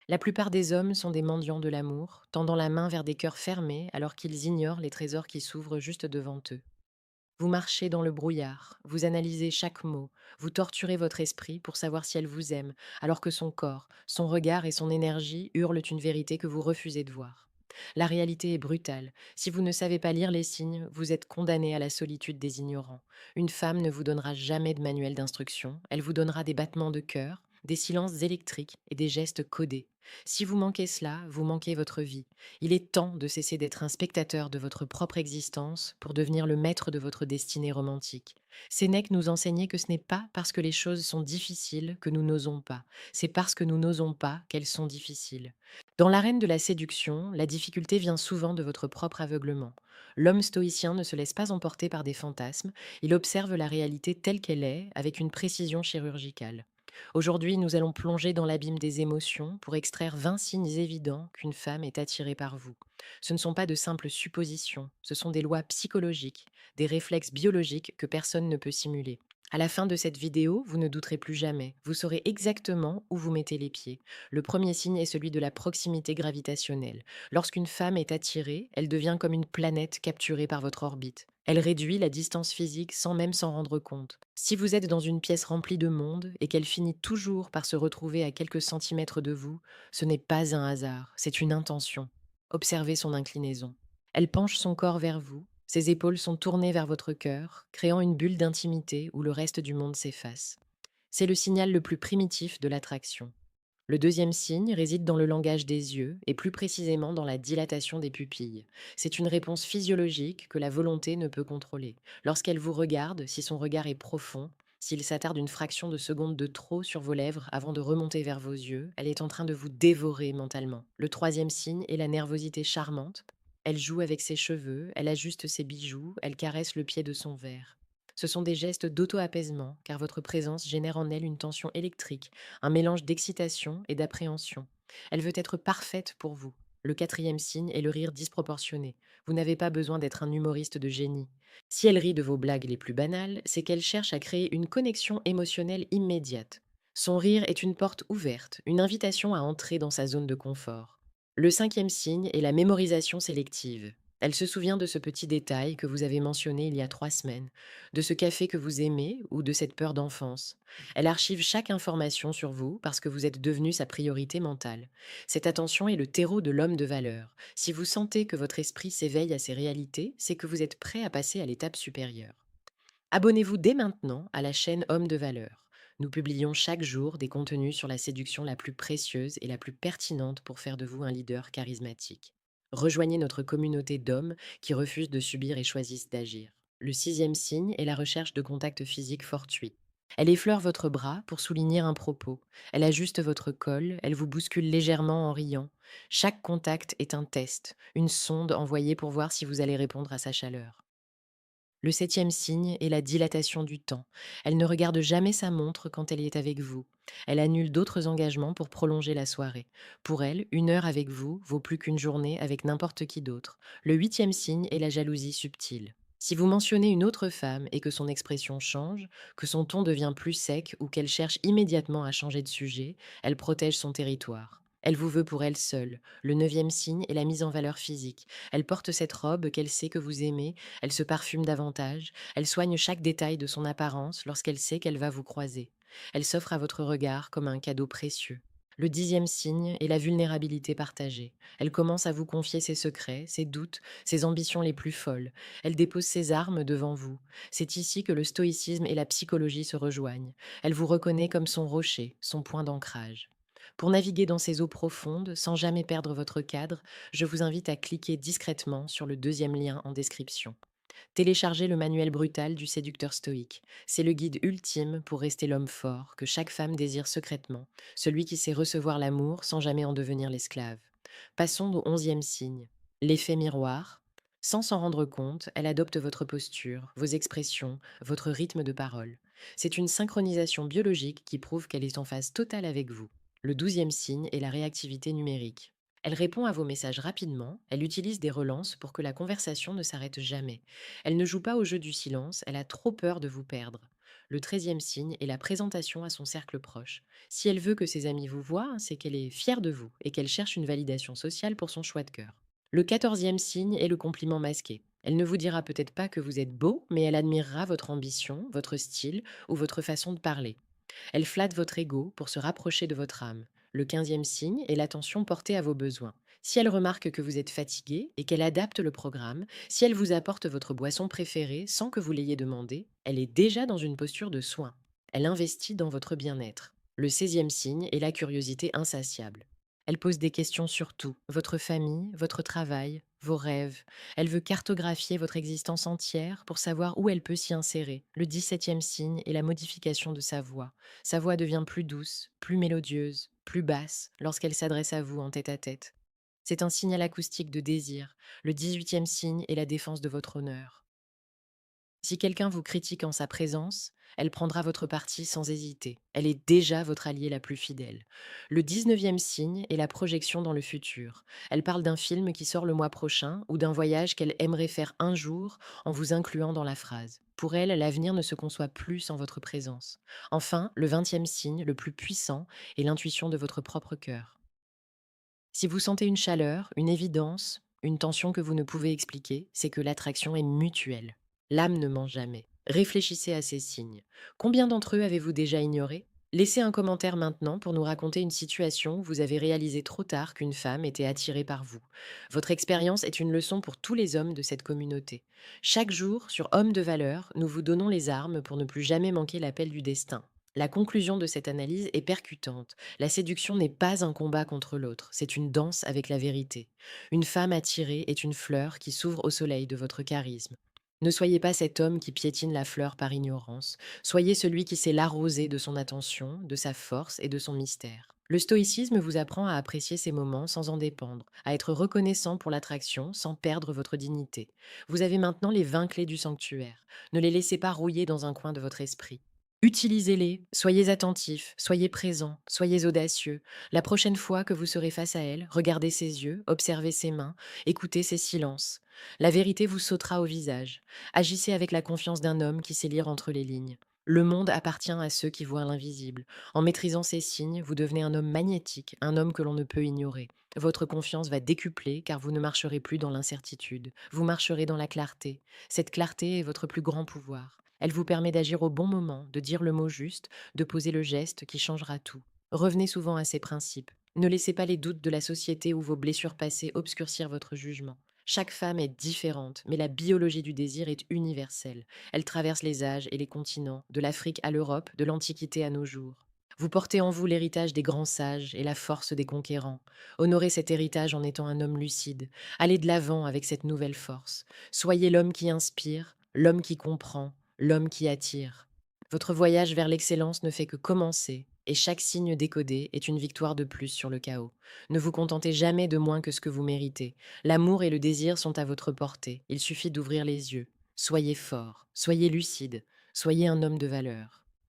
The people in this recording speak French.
La plupart des hommes sont des mendiants de l'amour, tendant la main vers des cœurs fermés alors qu'ils ignorent les trésors qui s'ouvrent juste devant eux. Vous marchez dans le brouillard, vous analysez chaque mot, vous torturez votre esprit pour savoir si elle vous aime, alors que son corps, son regard et son énergie hurlent une vérité que vous refusez de voir. La réalité est brutale. Si vous ne savez pas lire les signes, vous êtes condamné à la solitude des ignorants. Une femme ne vous donnera jamais de manuel d'instruction, elle vous donnera des battements de cœur, des silences électriques et des gestes codés. Si vous manquez cela, vous manquez votre vie. Il est temps de cesser d'être un spectateur de votre propre existence pour devenir le maître de votre destinée romantique. Sénèque nous enseignait que ce n'est pas parce que les choses sont difficiles que nous n'osons pas, c'est parce que nous n'osons pas qu'elles sont difficiles. Dans l'arène de la séduction, la difficulté vient souvent de votre propre aveuglement. L'homme stoïcien ne se laisse pas emporter par des fantasmes, il observe la réalité telle qu'elle est avec une précision chirurgicale. Aujourd'hui, nous allons plonger dans l'abîme des émotions pour extraire 20 signes évidents qu'une femme est attirée par vous. Ce ne sont pas de simples suppositions, ce sont des lois psychologiques, des réflexes biologiques que personne ne peut simuler. À la fin de cette vidéo, vous ne douterez plus jamais. Vous saurez exactement où vous mettez les pieds. Le premier signe est celui de la proximité gravitationnelle. Lorsqu'une femme est attirée, elle devient comme une planète capturée par votre orbite. Elle réduit la distance physique sans même s'en rendre compte. Si vous êtes dans une pièce remplie de monde et qu'elle finit toujours par se retrouver à quelques centimètres de vous, ce n'est pas un hasard, c'est une intention. Observez son inclinaison. Elle penche son corps vers vous, ses épaules sont tournées vers votre cœur, créant une bulle d'intimité où le reste du monde s'efface. C'est le signal le plus primitif de l'attraction. Le deuxième signe réside dans le langage des yeux et plus précisément dans la dilatation des pupilles. C'est une réponse physiologique que la volonté ne peut contrôler. Lorsqu'elle vous regarde, si son regard est profond, s'il s'attarde une fraction de seconde de trop sur vos lèvres avant de remonter vers vos yeux, elle est en train de vous dévorer mentalement. Le troisième signe est la nervosité charmante. Elle joue avec ses cheveux, elle ajuste ses bijoux, elle caresse le pied de son verre. Ce sont des gestes d'auto-apaisement, car votre présence génère en elle une tension électrique, un mélange d'excitation et d'appréhension. Elle veut être parfaite pour vous. Le quatrième signe est le rire disproportionné. Vous n'avez pas besoin d'être un humoriste de génie. Si elle rit de vos blagues les plus banales, c'est qu'elle cherche à créer une connexion émotionnelle immédiate. Son rire est une porte ouverte, une invitation à entrer dans sa zone de confort. Le cinquième signe est la mémorisation sélective. Elle se souvient de ce petit détail que vous avez mentionné il y a 3 semaines, de ce café que vous aimez ou de cette peur d'enfance. Elle archive chaque information sur vous parce que vous êtes devenu sa priorité mentale. Cette attention est le terreau de l'homme de valeur. Si vous sentez que votre esprit s'éveille à ces réalités, c'est que vous êtes prêt à passer à l'étape supérieure. Abonnez-vous dès maintenant à la chaîne Homme de valeur. Nous publions chaque jour des contenus sur la séduction la plus précieuse et la plus pertinente pour faire de vous un leader charismatique. Rejoignez notre communauté d'hommes qui refusent de subir et choisissent d'agir. Le sixième signe est la recherche de contacts physiques fortuits. Elle effleure votre bras pour souligner un propos. Elle ajuste votre col, elle vous bouscule légèrement en riant. Chaque contact est un test, une sonde envoyée pour voir si vous allez répondre à sa chaleur. Le septième signe est la dilatation du temps. Elle ne regarde jamais sa montre quand elle est avec vous. Elle annule d'autres engagements pour prolonger la soirée. Pour elle, 1 heure avec vous vaut plus qu'une journée avec n'importe qui d'autre. Le huitième signe est la jalousie subtile. Si vous mentionnez une autre femme et que son expression change, que son ton devient plus sec ou qu'elle cherche immédiatement à changer de sujet, elle protège son territoire. Elle vous veut pour elle seule. Le neuvième signe est la mise en valeur physique. Elle porte cette robe qu'elle sait que vous aimez, elle se parfume davantage, elle soigne chaque détail de son apparence lorsqu'elle sait qu'elle va vous croiser. Elle s'offre à votre regard comme un cadeau précieux. Le dixième signe est la vulnérabilité partagée. Elle commence à vous confier ses secrets, ses doutes, ses ambitions les plus folles. Elle dépose ses armes devant vous. C'est ici que le stoïcisme et la psychologie se rejoignent. Elle vous reconnaît comme son rocher, son point d'ancrage. Pour naviguer dans ces eaux profondes, sans jamais perdre votre cadre, je vous invite à cliquer discrètement sur le deuxième lien en description. Téléchargez le manuel brutal du séducteur stoïque. C'est le guide ultime pour rester l'homme fort que chaque femme désire secrètement, celui qui sait recevoir l'amour sans jamais en devenir l'esclave. Passons au onzième signe. L'effet miroir. Sans s'en rendre compte, elle adopte votre posture, vos expressions, votre rythme de parole. C'est une synchronisation biologique qui prouve qu'elle est en phase totale avec vous. Le douzième signe est la réactivité numérique. Elle répond à vos messages rapidement, elle utilise des relances pour que la conversation ne s'arrête jamais. Elle ne joue pas au jeu du silence, elle a trop peur de vous perdre. Le 13e signe est la présentation à son cercle proche. Si elle veut que ses amis vous voient, c'est qu'elle est fière de vous et qu'elle cherche une validation sociale pour son choix de cœur. Le 14e signe est le compliment masqué. Elle ne vous dira peut-être pas que vous êtes beau, mais elle admirera votre ambition, votre style ou votre façon de parler. Elle flatte votre ego pour se rapprocher de votre âme. Le 15e signe est l'attention portée à vos besoins. Si elle remarque que vous êtes fatigué et qu'elle adapte le programme, si elle vous apporte votre boisson préférée sans que vous l'ayez demandé, elle est déjà dans une posture de soin. Elle investit dans votre bien-être. Le 16e signe est la curiosité insatiable. Elle pose des questions sur tout, votre famille, votre travail, vos rêves. Elle veut cartographier votre existence entière pour savoir où elle peut s'y insérer. Le 17e signe est la modification de sa voix. Sa voix devient plus douce, plus mélodieuse, plus basse lorsqu'elle s'adresse à vous en tête-à-tête. C'est un signal acoustique de désir. Le 18e signe est la défense de votre honneur. Si quelqu'un vous critique en sa présence, elle prendra votre parti sans hésiter. Elle est déjà votre alliée la plus fidèle. Le 19e signe est la projection dans le futur. Elle parle d'un film qui sort le mois prochain ou d'un voyage qu'elle aimerait faire un jour en vous incluant dans la phrase. Pour elle, l'avenir ne se conçoit plus sans votre présence. Enfin, le 20e signe, le plus puissant, est l'intuition de votre propre cœur. Si vous sentez une chaleur, une évidence, une tension que vous ne pouvez expliquer, c'est que l'attraction est mutuelle. L'âme ne ment jamais. Réfléchissez à ces signes. Combien d'entre eux avez-vous déjà ignorés? Laissez un commentaire maintenant pour nous raconter une situation où vous avez réalisé trop tard qu'une femme était attirée par vous. Votre expérience est une leçon pour tous les hommes de cette communauté. Chaque jour, sur Hommes de valeur, nous vous donnons les armes pour ne plus jamais manquer l'appel du destin. La conclusion de cette analyse est percutante. La séduction n'est pas un combat contre l'autre, c'est une danse avec la vérité. Une femme attirée est une fleur qui s'ouvre au soleil de votre charisme. Ne soyez pas cet homme qui piétine la fleur par ignorance, soyez celui qui sait l'arroser de son attention, de sa force et de son mystère. Le stoïcisme vous apprend à apprécier ces moments sans en dépendre, à être reconnaissant pour l'attraction sans perdre votre dignité. Vous avez maintenant les 20 clés du sanctuaire. Ne les laissez pas rouiller dans un coin de votre esprit. Utilisez-les, soyez attentifs, soyez présents, soyez audacieux. La prochaine fois que vous serez face à elle, regardez ses yeux, observez ses mains, écoutez ses silences. La vérité vous sautera au visage. Agissez avec la confiance d'un homme qui sait lire entre les lignes. Le monde appartient à ceux qui voient l'invisible. En maîtrisant ces signes, vous devenez un homme magnétique, un homme que l'on ne peut ignorer. Votre confiance va décupler car vous ne marcherez plus dans l'incertitude. Vous marcherez dans la clarté. Cette clarté est votre plus grand pouvoir. Elle vous permet d'agir au bon moment, de dire le mot juste, de poser le geste qui changera tout. Revenez souvent à ces principes. Ne laissez pas les doutes de la société ou vos blessures passées obscurcir votre jugement. Chaque femme est différente, mais la biologie du désir est universelle. Elle traverse les âges et les continents, de l'Afrique à l'Europe, de l'Antiquité à nos jours. Vous portez en vous l'héritage des grands sages et la force des conquérants. Honorez cet héritage en étant un homme lucide. Allez de l'avant avec cette nouvelle force. Soyez l'homme qui inspire, l'homme qui comprend, l'homme qui attire. Votre voyage vers l'excellence ne fait que commencer, et chaque signe décodé est une victoire de plus sur le chaos. Ne vous contentez jamais de moins que ce que vous méritez. L'amour et le désir sont à votre portée. Il suffit d'ouvrir les yeux. Soyez fort, soyez lucide, soyez un homme de valeur.